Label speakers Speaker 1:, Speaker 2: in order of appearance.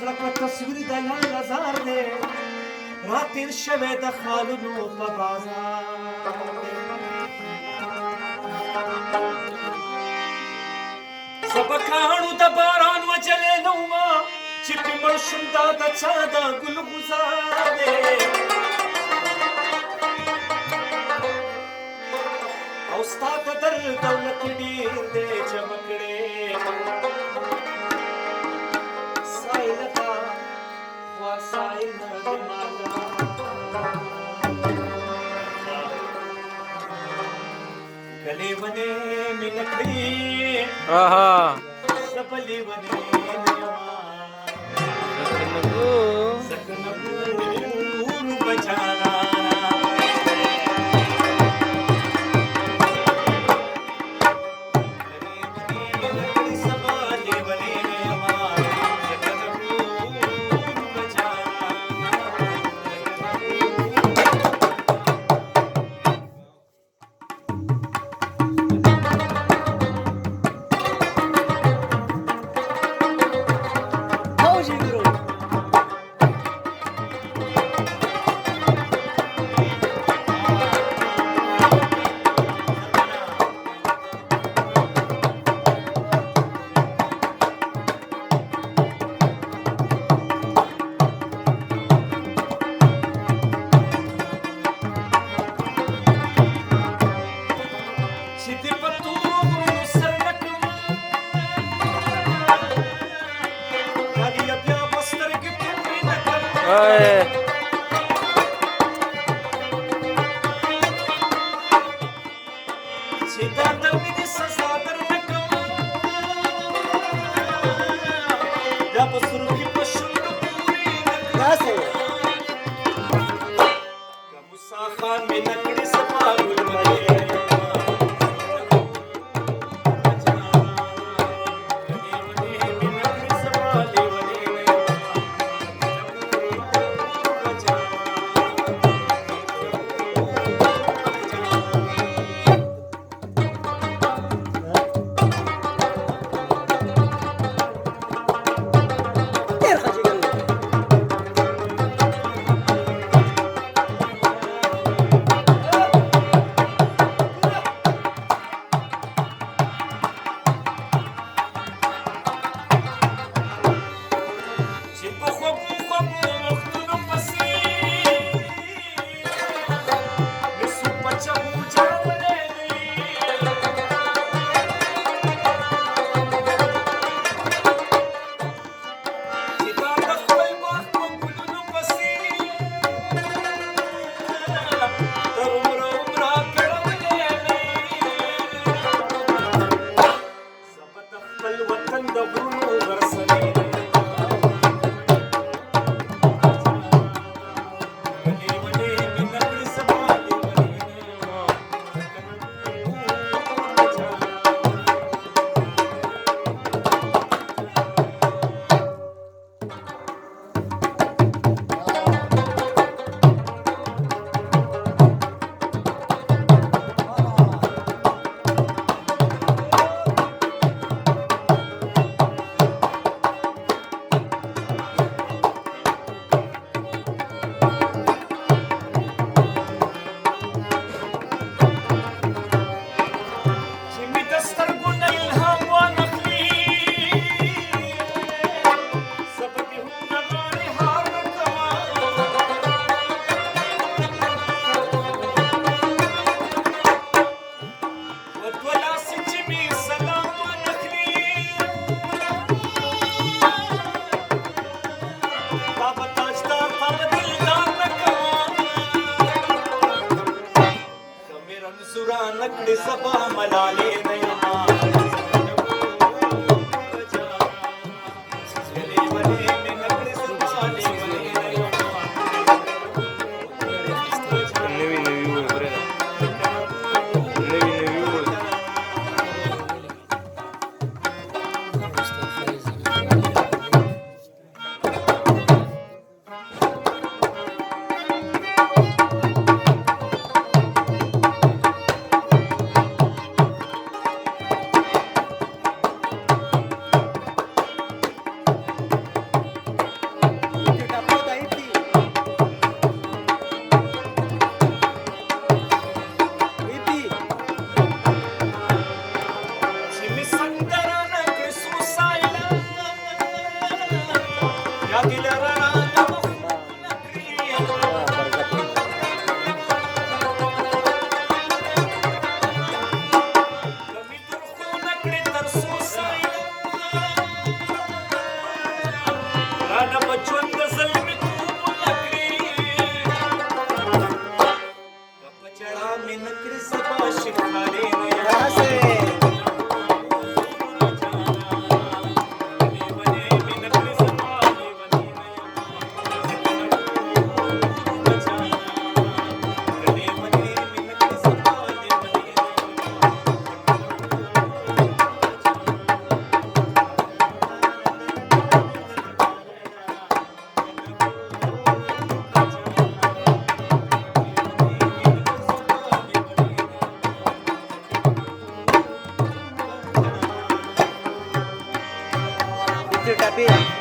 Speaker 1: زړه کړه تصویر د لړ نظر دی راتیر شوی د خالونو په بازار زه به کاڼو د باران وجلی نه ومه چې پې مړ شم دا د چا د ګل ګزار دی او ستا د در دولت ډېر دی جمع کړې سایلتا خوا سایل دماغا گلے بنے میں نکڑی سبلی بنے سکنبور بچانا लागल्या रणात कमी दुर्गुणाकडे तर सोसायला राणा बचवंत जलमी खूप लागली गपचळा मी नकरी सभा शिकाले
Speaker 2: Itu tapi